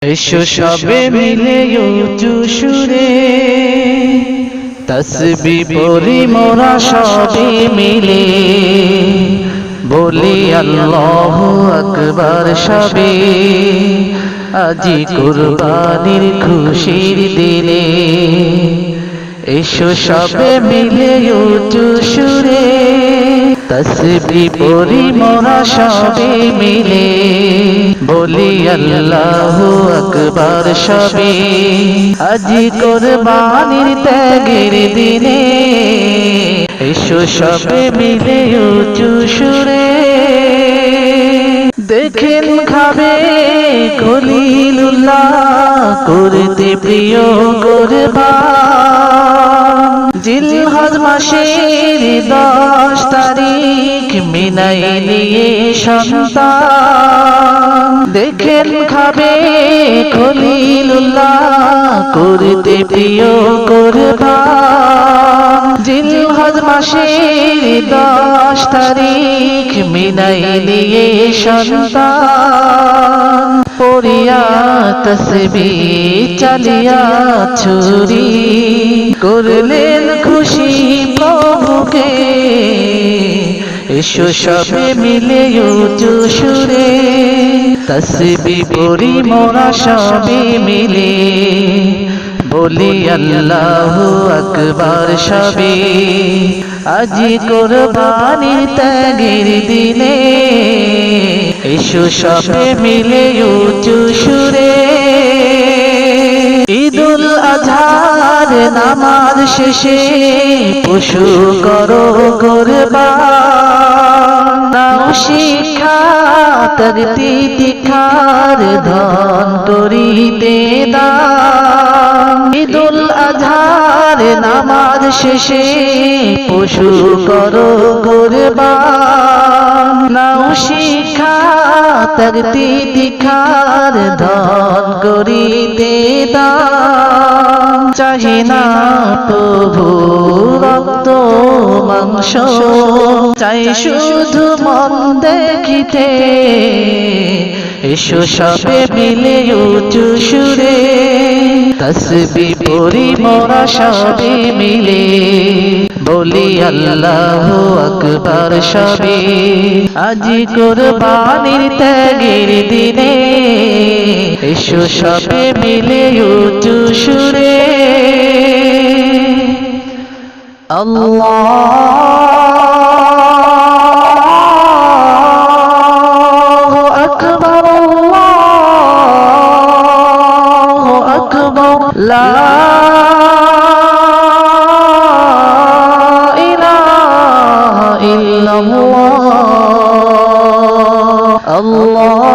এসো সবে মিলে উঁচু সুরে তসবিহ পড়ি মোরা সবে মিলে বলি আল্লাহু আকবার সবে আজি কুরবানির খুশির দিনে। এসো সবে মিলে উঁচু সুরে তসবিহ পড়ি মোরা সবে মিলে বলি আল্লাহু আকবার সবে আজি কুরবানির ত্যাগের দিনে। এসো সবে মিলে উঁচু সুরে দেখেন খাবে খলিলুল্লাহ করতে প্রিয় কুরবান। জিলহজ মাসের 10 তারিখ মিনায় নিয়ে সন্তান দেখেন খাবে খলিলুল্লাহ করতে প্রিয় কুরবান। জিলহজ মাসের 10 তারিখ মিনায় নিয়ে সন্তান পড়িয়া তসবিহ চালিয়া ছুরি করলেন খুশি প্রভুকে। এসো সবে মিলে উঁচু সুরে তসবিহ পড়ি মোরা সবে মিলে বলি আল্লাহু আকবার সবে আজি কুরবানির ত্যাগের দিনে। এসো সবে মিলে উঁচু সুরে ঈদুল আজহার নামাজ শেষে পশু করো কুরবান। নাও শিক্ষা তার তিতিক্ষার ধন করিতে দান। ঈদুল আজহার নামাজ শেষে পশু করো কুরবান। নাও শিক্ষা তার তিতিক্ষার ধন করিতে দান। চাহি না প্রভু রক্ত মাংস চাই শুধু মন দেখিতে। এসো সবে মিলে উঁচু সুরে তসবিহ পড়ি মোরা সবে মিলে বলি আল্লাহু আকবার সবে আজি কুরবানির ত্যাগের দিনে। এসো সবে মিলে উঁচু সুরে আল্লাহু আকবার আল্লাহু আকবার লা ইলাহা ইল্লাল্লাহ। আল্লাহু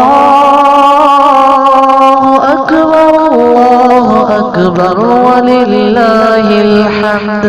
আকবার ওয়া লিল্লাহিল হামদ।